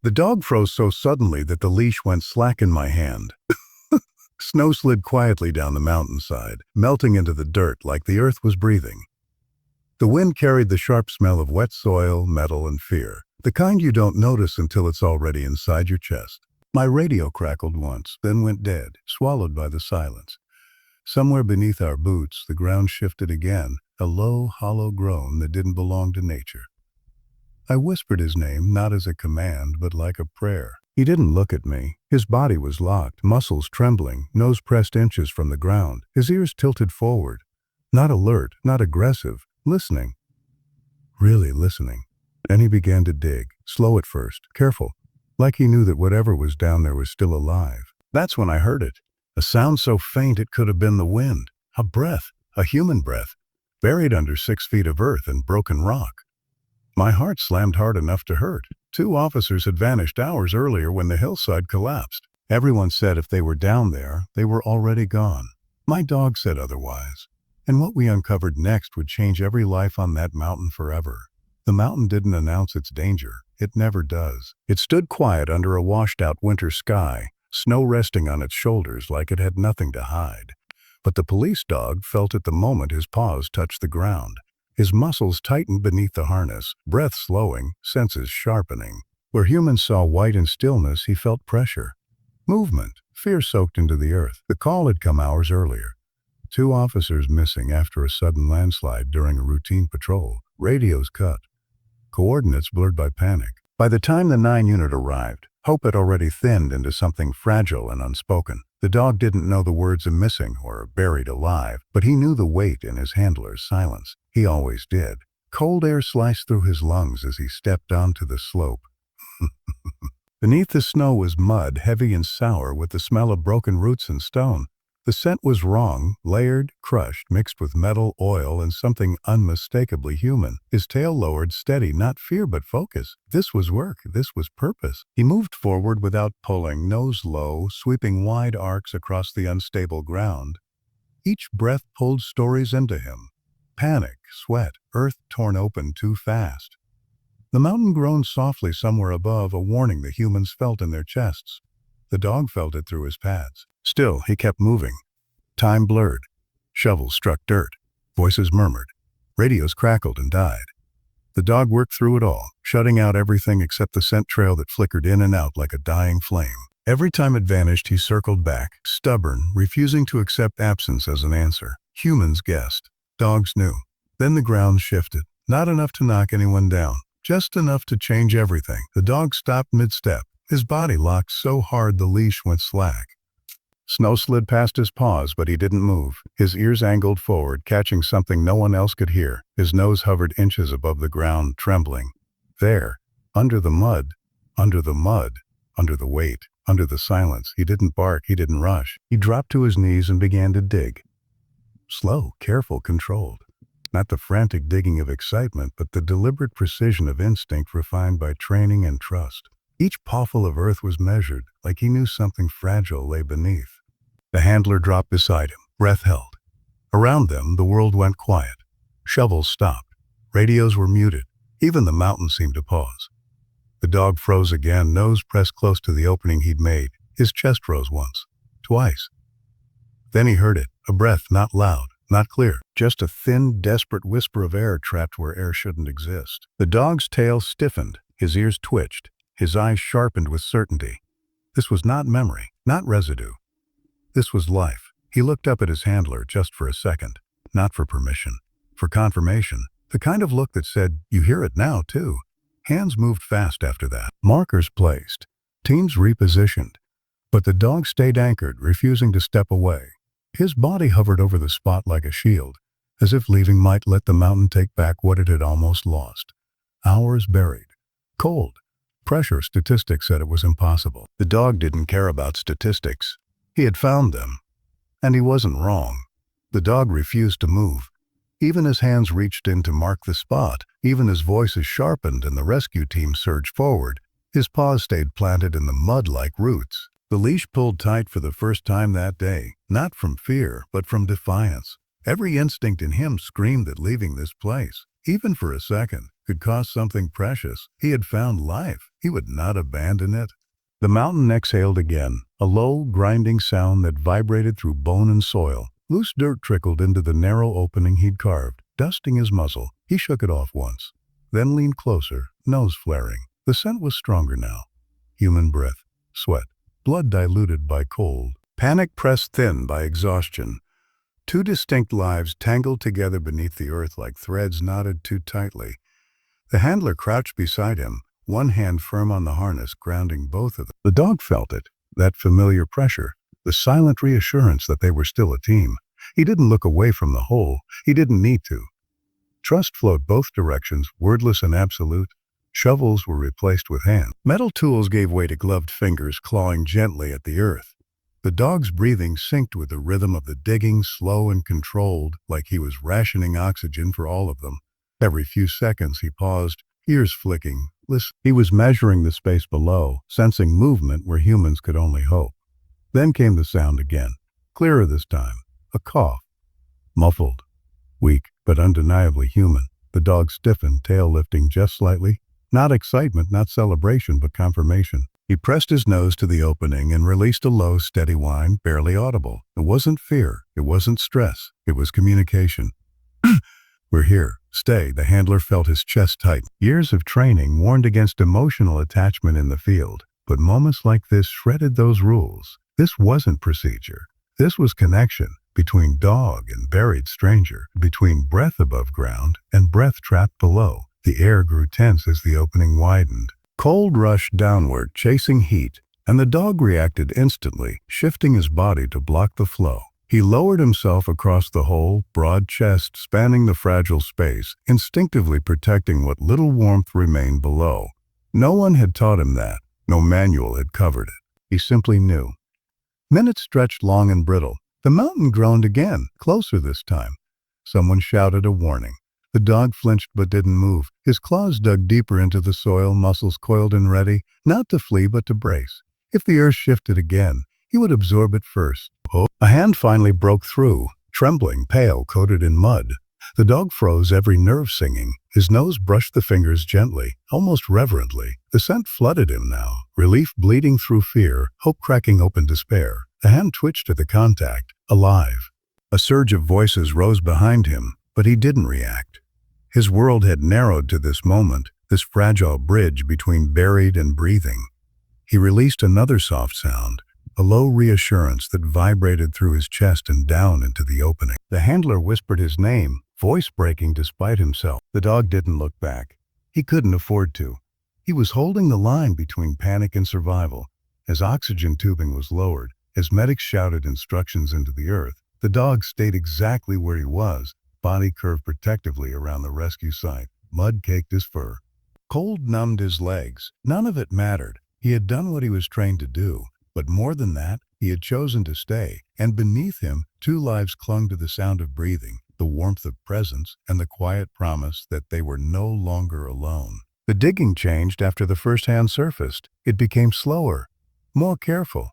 The dog froze so suddenly that the leash went slack in my hand. Snow slid quietly down the mountainside, melting into the dirt like the earth was breathing. The wind carried the sharp smell of wet soil, metal, and fear, the kind you don't notice until it's already inside your chest. My radio crackled once, then went dead, swallowed by the silence. Somewhere beneath our boots, the ground shifted again, a low, hollow groan that didn't belong to nature. I whispered his name, not as a command, but like a prayer. He didn't look at me. His body was locked, muscles trembling, nose pressed inches from the ground, his ears tilted forward. Not alert, not aggressive, listening. Really listening. Then he began to dig, slow at first, careful, like he knew that whatever was down there was still alive. That's when I heard it. A sound so faint it could have been the wind. A breath, a human breath, buried under 6 feet of earth and broken rock. My heart slammed hard enough to hurt. 2 officers had vanished hours earlier when the hillside collapsed. Everyone said if they were down there, they were already gone. My dog said otherwise. And what we uncovered next would change every life on that mountain forever. The mountain didn't announce its danger. It never does. It stood quiet under a washed-out winter sky, snow resting on its shoulders like it had nothing to hide. But the police dog felt at the moment his paws touched the ground. His muscles tightened beneath the harness, breath slowing, senses sharpening. Where humans saw white and stillness, he felt pressure. Movement, fear soaked into the earth. The call had come hours earlier. 2 officers missing after a sudden landslide during a routine patrol. Radios cut. Coordinates blurred by panic. By the time the 9 unit arrived, hope had already thinned into something fragile and unspoken. The dog didn't know the words of missing or buried alive, but he knew the weight in his handler's silence. He always did. Cold air sliced through his lungs as he stepped onto the slope. Beneath the snow was mud, heavy and sour with the smell of broken roots and stone. The scent was wrong, layered, crushed, mixed with metal, oil, and something unmistakably human. His tail lowered, steady, not fear but focus. This was work. This was purpose. He moved forward without pulling, nose low, sweeping wide arcs across the unstable ground. Each breath pulled stories into him. Panic, sweat, earth torn open too fast. The mountain groaned softly somewhere above, a warning the humans felt in their chests. The dog felt it through his pads. Still, he kept moving. Time blurred. Shovels struck dirt. Voices murmured. Radios crackled and died. The dog worked through it all, shutting out everything except the scent trail that flickered in and out like a dying flame. Every time it vanished, he circled back, stubborn, refusing to accept absence as an answer. Humans guessed. Dogs knew. Then the ground shifted. Not enough to knock anyone down. Just enough to change everything. The dog stopped mid-step. His body locked so hard the leash went slack. Snow slid past his paws, but he didn't move. His ears angled forward, catching something no one else could hear. His nose hovered inches above the ground, trembling. There, under the mud, under the weight, under the silence, he didn't bark, he didn't rush. He dropped to his knees and began to dig. Slow, careful, controlled. Not the frantic digging of excitement, but the deliberate precision of instinct refined by training and trust. Each pawful of earth was measured, like he knew something fragile lay beneath. The handler dropped beside him, breath held. Around them, the world went quiet. Shovels stopped. Radios were muted. Even the mountain seemed to pause. The dog froze again, nose pressed close to the opening he'd made. His chest rose once, twice. Then he heard it, a breath not loud, not clear, just a thin, desperate whisper of air trapped where air shouldn't exist. The dog's tail stiffened, his ears twitched. His eyes sharpened with certainty. This was not memory, not residue. This was life. He looked up at his handler just for a second, not for permission, for confirmation, the kind of look that said, "You hear it now, too." Hands moved fast after that. Markers placed. Teams repositioned. But the dog stayed anchored, refusing to step away. His body hovered over the spot like a shield, as if leaving might let the mountain take back what it had almost lost. Hours buried. Cold. Pressure statistics said it was impossible. The dog didn't care about statistics. He had found them. And he wasn't wrong. The dog refused to move. Even as hands reached in to mark the spot, even as voices sharpened and the rescue team surged forward, his paws stayed planted in the mud like roots. The leash pulled tight for the first time that day, not from fear, but from defiance. Every instinct in him screamed that leaving this place, even for a second, could cost something precious. He had found life. He would not abandon it. The mountain exhaled again, a low, grinding sound that vibrated through bone and soil. Loose dirt trickled into the narrow opening he'd carved, dusting his muzzle. He shook it off once, then leaned closer, nose flaring. The scent was stronger now. Human breath, sweat, blood diluted by cold, panic pressed thin by exhaustion. Two distinct lives tangled together beneath the earth like threads knotted too tightly. The handler crouched beside him, one hand firm on the harness, grounding both of them. The dog felt it, that familiar pressure, the silent reassurance that they were still a team. He didn't look away from the hole. He didn't need to. Trust flowed both directions, wordless and absolute. Shovels were replaced with hands. Metal tools gave way to gloved fingers clawing gently at the earth. The dog's breathing synced with the rhythm of the digging, slow and controlled, like he was rationing oxygen for all of them. Every few seconds he paused, ears flicking. Listen. He was measuring the space below, sensing movement where humans could only hope. Then came the sound again, clearer this time. A cough. Muffled. Weak, but undeniably human. The dog stiffened, tail lifting just slightly. Not excitement, not celebration, but confirmation. He pressed his nose to the opening and released a low, steady whine, barely audible. It wasn't fear. It wasn't stress. It was communication. We're here. Stay. The handler felt his chest tighten. Years of training warned against emotional attachment in the field, but moments like this shredded those rules. This wasn't procedure. This was connection between dog and buried stranger, between breath above ground and breath trapped below. The air grew tense as the opening widened. Cold rushed downward, chasing heat, and the dog reacted instantly, shifting his body to block the flow. He lowered himself across the hole, broad chest spanning the fragile space, instinctively protecting what little warmth remained below. No one had taught him that. No manual had covered it. He simply knew. Minutes stretched long and brittle. The mountain groaned again, closer this time. Someone shouted a warning. The dog flinched but didn't move. His claws dug deeper into the soil, muscles coiled and ready, not to flee but to brace. If the earth shifted again, he would absorb it first. Oh. A hand finally broke through, trembling, pale, coated in mud. The dog froze, every nerve singing. His nose brushed the fingers gently, almost reverently. The scent flooded him now, relief bleeding through fear, hope cracking open despair. The hand twitched at the contact, alive. A surge of voices rose behind him, but he didn't react. His world had narrowed to this moment, this fragile bridge between buried and breathing. He released another soft sound, a low reassurance that vibrated through his chest and down into the opening. The handler whispered his name, voice breaking despite himself. The dog didn't look back. He couldn't afford to. He was holding the line between panic and survival. As oxygen tubing was lowered, as medics shouted instructions into the earth, the dog stayed exactly where he was, body curved protectively around the rescue site. Mud caked his fur. Cold numbed his legs. None of it mattered. He had done what he was trained to do. But more than that, he had chosen to stay. And beneath him, two lives clung to the sound of breathing, the warmth of presence, and the quiet promise that they were no longer alone. The digging changed after the first hand surfaced. It became slower, more careful.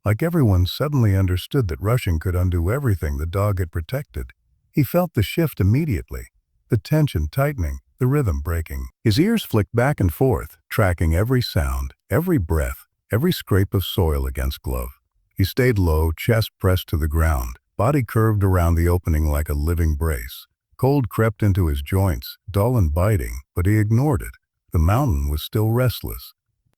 Like everyone suddenly understood that rushing could undo everything the dog had protected. He felt the shift immediately, the tension tightening, the rhythm breaking. His ears flicked back and forth, tracking every sound, every breath, every scrape of soil against glove. He stayed low, chest pressed to the ground, body curved around the opening like a living brace. Cold crept into his joints, dull and biting, but he ignored it. The mountain was still restless.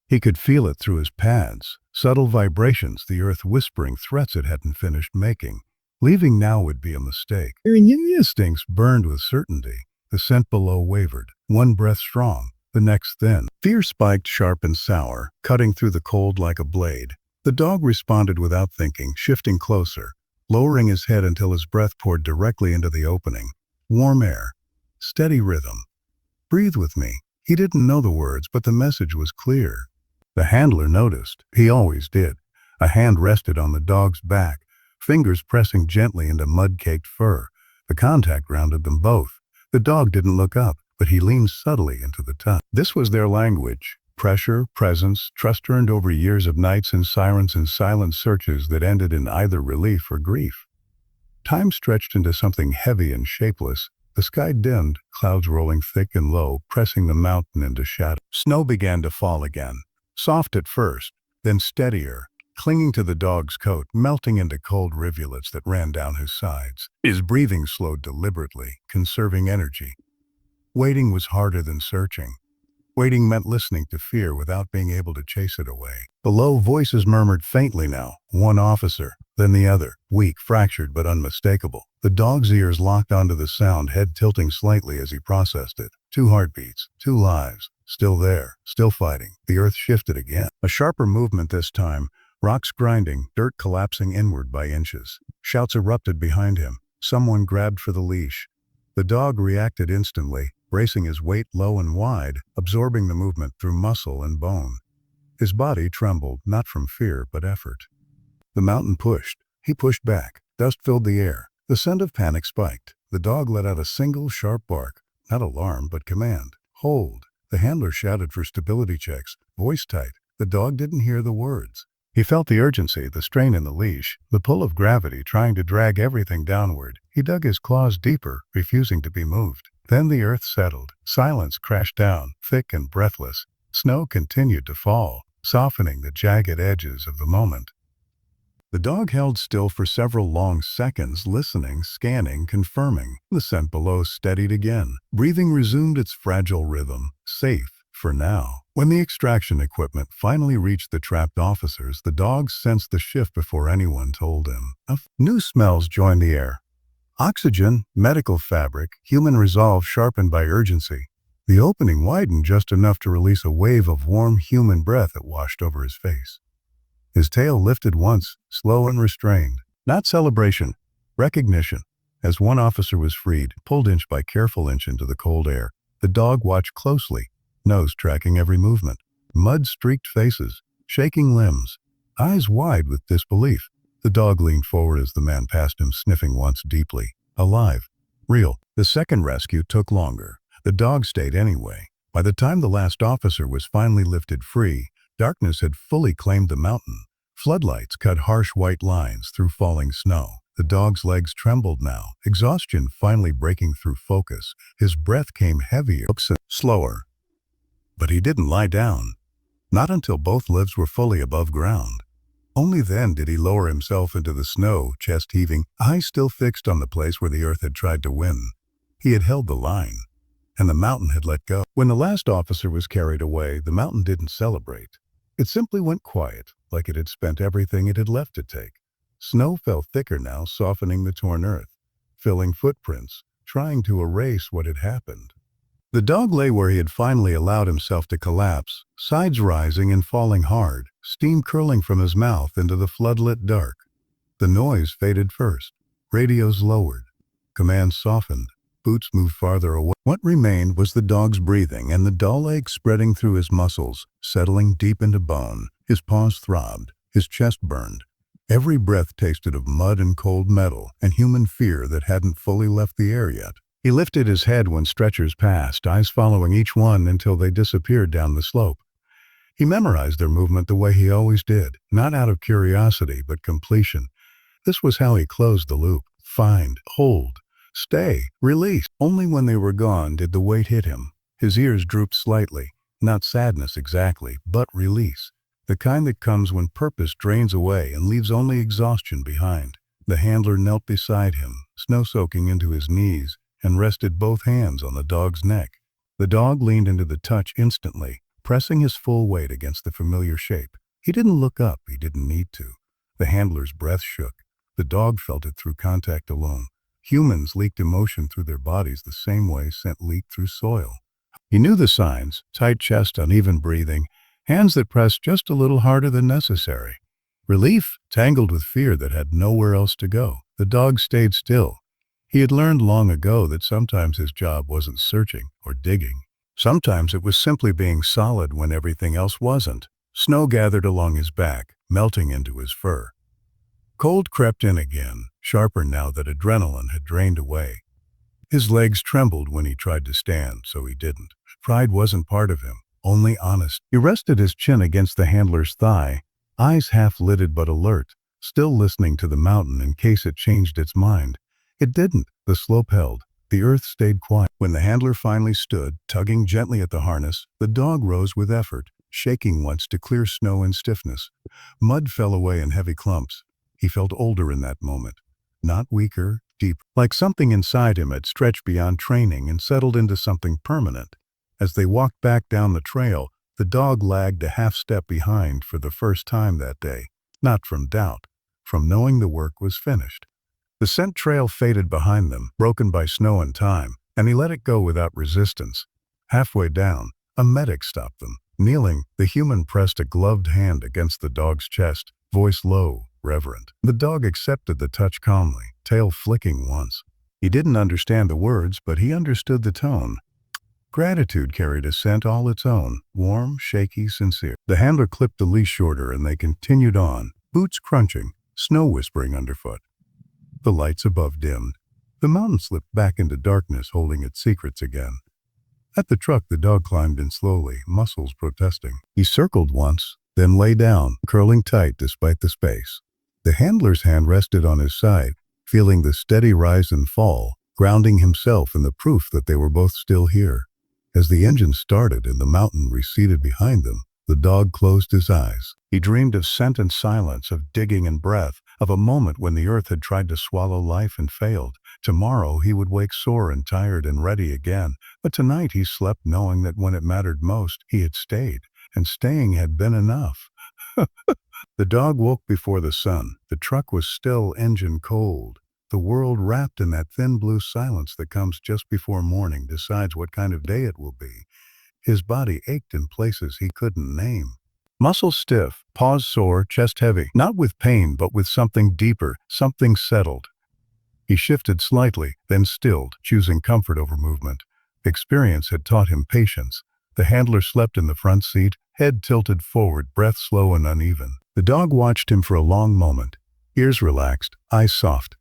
He could feel it through his pads, subtle vibrations, the earth whispering threats it hadn't finished making. Leaving now would be a mistake. Instincts burned with certainty. The scent below wavered, one breath strong, the next thin. Fear spiked sharp and sour, cutting through the cold like a blade. The dog responded without thinking, shifting closer, lowering his head until his breath poured directly into the opening. Warm air, steady rhythm. Breathe with me. He didn't know the words, but the message was clear. The handler noticed. He always did. A hand rested on the dog's back, fingers pressing gently into mud-caked fur. The contact grounded them both. The dog didn't look up, but he leaned subtly into the touch. This was their language. Pressure, presence, trust earned over years of nights and sirens and silent searches that ended in either relief or grief. Time stretched into something heavy and shapeless, The sky dimmed, clouds rolling thick and low, pressing the mountain into shadow. Snow began to fall again, soft at first, then steadier, clinging to the dog's coat, melting into cold rivulets that ran down his sides. His breathing slowed deliberately, conserving energy. Waiting was harder than searching. Waiting meant listening to fear without being able to chase it away. Below, voices murmured faintly now, one officer, then the other, weak, fractured but unmistakable. The dog's ears locked onto the sound, head tilting slightly as he processed it. 2 heartbeats, 2 lives, still there, still fighting. The earth shifted again. A sharper movement this time, rocks grinding, dirt collapsing inward by inches. Shouts erupted behind him. Someone grabbed for the leash. The dog reacted instantly, bracing his weight low and wide, absorbing the movement through muscle and bone. His body trembled, not from fear, but effort. The mountain pushed. He pushed back. Dust filled the air. The scent of panic spiked. The dog let out a single sharp bark, not alarm, but command. Hold. The handler shouted for stability checks, voice tight. The dog didn't hear the words. He felt the urgency, the strain in the leash, the pull of gravity trying to drag everything downward. He dug his claws deeper, refusing to be moved. Then the earth settled. Silence crashed down, thick and breathless. Snow continued to fall, softening the jagged edges of the moment. The dog held still for several long seconds, listening, scanning, confirming. The scent below steadied again. Breathing resumed its fragile rhythm, safe for now. When the extraction equipment finally reached the trapped officers, the dog sensed the shift before anyone told him. New smells joined the air. Oxygen, medical fabric, human resolve sharpened by urgency. The opening widened just enough to release a wave of warm human breath that washed over his face. His tail lifted once, slow and restrained. Not celebration, recognition. As one officer was freed, pulled inch by careful inch into the cold air, the dog watched closely, nose tracking every movement. Mud-streaked faces, shaking limbs, eyes wide with disbelief. The dog leaned forward as the man passed him, sniffing once deeply. Alive. Real. The second rescue took longer. The dog stayed anyway. By the time the last officer was finally lifted free, darkness had fully claimed the mountain. Floodlights cut harsh white lines through falling snow. The dog's legs trembled now, exhaustion finally breaking through focus. His breath came heavier, slower. But he didn't lie down. Not until both lives were fully above ground. Only then did he lower himself into the snow, chest heaving, eyes still fixed on the place where the earth had tried to win. He had held the line, and the mountain had let go. When the last officer was carried away, the mountain didn't celebrate. It simply went quiet, like it had spent everything it had left to take. Snow fell thicker now, softening the torn earth, filling footprints, trying to erase what had happened. The dog lay where he had finally allowed himself to collapse, sides rising and falling hard, steam curling from his mouth into the floodlit dark. The noise faded first. Radios lowered. Commands softened. Boots moved farther away. What remained was the dog's breathing and the dull ache spreading through his muscles, settling deep into bone. His paws throbbed. His chest burned. Every breath tasted of mud and cold metal and human fear that hadn't fully left the air yet. He lifted his head when stretchers passed, eyes following each one until they disappeared down the slope. He memorized their movement the way he always did, not out of curiosity, but completion. This was how he closed the loop. Find, hold, stay, release. Only when they were gone did the weight hit him. His ears drooped slightly, not sadness exactly, but release. The kind that comes when purpose drains away and leaves only exhaustion behind. The handler knelt beside him, snow soaking into his knees, and rested both hands on the dog's neck. The dog leaned into the touch instantly, pressing his full weight against the familiar shape. He didn't look up, he didn't need to. The handler's breath shook. The dog felt it through contact alone. Humans leaked emotion through their bodies the same way scent leaked through soil. He knew the signs: tight chest, uneven breathing, hands that pressed just a little harder than necessary. Relief tangled with fear that had nowhere else to go. The dog stayed still. He had learned long ago that sometimes his job wasn't searching or digging. Sometimes it was simply being solid when everything else wasn't. Snow gathered along his back, melting into his fur. Cold crept in again, sharper now that adrenaline had drained away. His legs trembled when he tried to stand, so he didn't. Pride wasn't part of him, only honest. He rested his chin against the handler's thigh, eyes half-lidded but alert, still listening to the mountain in case it changed its mind. It didn't. The slope held. The earth stayed quiet. When the handler finally stood, tugging gently at the harness, the dog rose with effort, shaking once to clear snow and stiffness. Mud fell away in heavy clumps. He felt older in that moment. Not weaker, deeper. Like something inside him had stretched beyond training and settled into something permanent. As they walked back down the trail, the dog lagged a half step behind for the first time that day. Not from doubt, from knowing the work was finished. The scent trail faded behind them, broken by snow and time, and he let it go without resistance. Halfway down, a medic stopped them. Kneeling, the human pressed a gloved hand against the dog's chest, voice low, reverent. The dog accepted the touch calmly, tail flicking once. He didn't understand the words, but he understood the tone. Gratitude carried a scent all its own, warm, shaky, sincere. The handler clipped the leash shorter and they continued on, boots crunching, snow whispering underfoot. The lights above dimmed. The mountain slipped back into darkness, holding its secrets again. At the truck, the dog climbed in slowly, muscles protesting. He circled once, then lay down, curling tight despite the space. The handler's hand rested on his side, feeling the steady rise and fall, grounding himself in the proof that they were both still here. As the engine started and the mountain receded behind them, the dog closed his eyes. He dreamed of scent and silence, of digging and breath, of a moment when the earth had tried to swallow life and failed. Tomorrow he would wake sore and tired and ready again, but tonight he slept knowing that when it mattered most, he had stayed, and staying had been enough. The dog woke before the sun. The truck was still, engine cold. The world wrapped in that thin blue silence that comes just before morning decides what kind of day it will be. His body ached in places he couldn't name. Muscles stiff, paws sore, chest heavy, not with pain but with something deeper, something settled. He shifted slightly, then stilled, choosing comfort over movement. Experience had taught him patience. The handler slept in the front seat, head tilted forward, breath slow and uneven. The dog watched him for a long moment, ears relaxed, eyes soft.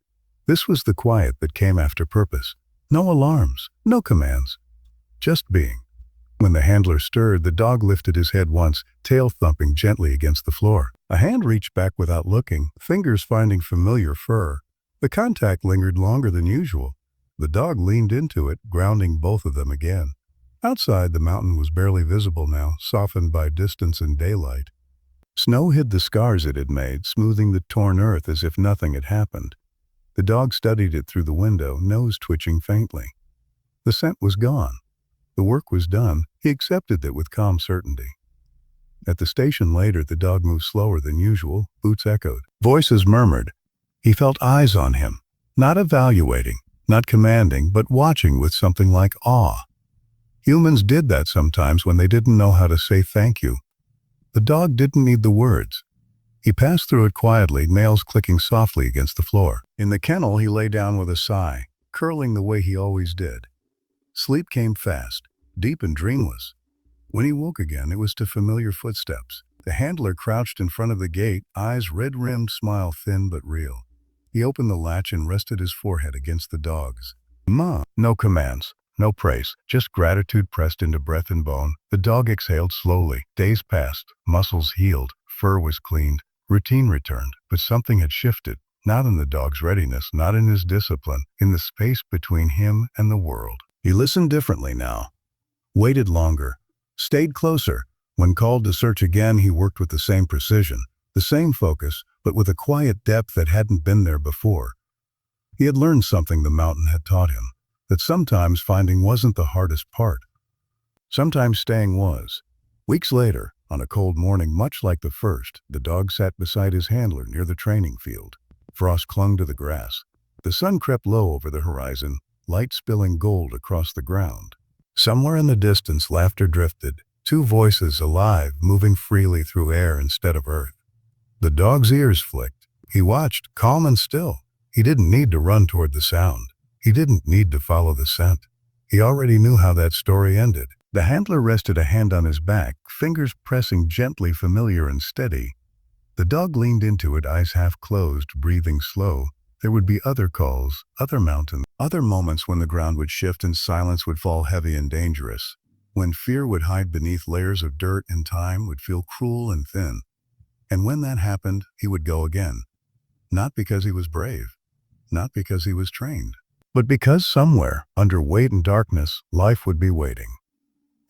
This was the quiet that came after purpose. No alarms, no commands, just being. When the handler stirred, the dog lifted his head once, tail thumping gently against the floor. A hand reached back without looking, fingers finding familiar fur. The contact lingered longer than usual. The dog leaned into it, grounding both of them again. Outside, the mountain was barely visible now, softened by distance and daylight. Snow hid the scars it had made, smoothing the torn earth as if nothing had happened. The dog studied it through the window, nose twitching faintly. The scent was gone. The work was done. He accepted it with calm certainty. At the station later, the dog moved slower than usual. Boots echoed. Voices murmured. He felt eyes on him, not evaluating, not commanding, but watching with something like awe. Humans did that sometimes when they didn't know how to say thank you. The dog didn't need the words. He passed through it quietly, nails clicking softly against the floor. In the kennel, he lay down with a sigh, curling the way he always did. Sleep came fast, deep and dreamless. When he woke again, it was to familiar footsteps. The handler crouched in front of the gate, eyes red-rimmed, smile thin but real. He opened the latch and rested his forehead against the dog's. "Ma." No commands, no praise, just gratitude pressed into breath and bone. The dog exhaled slowly. Days passed, muscles healed, fur was cleaned, routine returned, but something had shifted. Not in the dog's readiness, not in his discipline, in the space between him and the world. He listened differently now, waited longer, stayed closer. When called to search again, he worked with the same precision, the same focus, but with a quiet depth that hadn't been there before. He had learned something the mountain had taught him, that sometimes finding wasn't the hardest part. Sometimes staying was. Weeks later, on a cold morning much like the first, the dog sat beside his handler near the training field. Frost clung to the grass. The sun crept low over the horizon, light spilling gold across the ground. Somewhere in the distance, laughter drifted, two voices alive, moving freely through air instead of earth. The dog's ears flicked. He watched, calm and still. He didn't need to run toward the sound. He didn't need to follow the scent. He already knew how that story ended. The handler rested a hand on his back, fingers pressing gently, familiar and steady. The dog leaned into it, eyes half closed, breathing slow. There would be other calls, other mountains, other moments when the ground would shift and silence would fall heavy and dangerous, when fear would hide beneath layers of dirt and time would feel cruel and thin. And when that happened, he would go again. Not because he was brave, not because he was trained, But because somewhere, under weight and darkness, life would be waiting.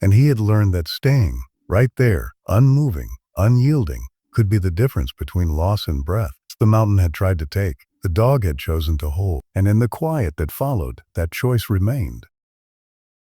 And he had learned that staying, right there, unmoving, unyielding, could be the difference between loss and breath. The mountain had tried to take, the dog had chosen to hold, and in the quiet that followed, that choice remained.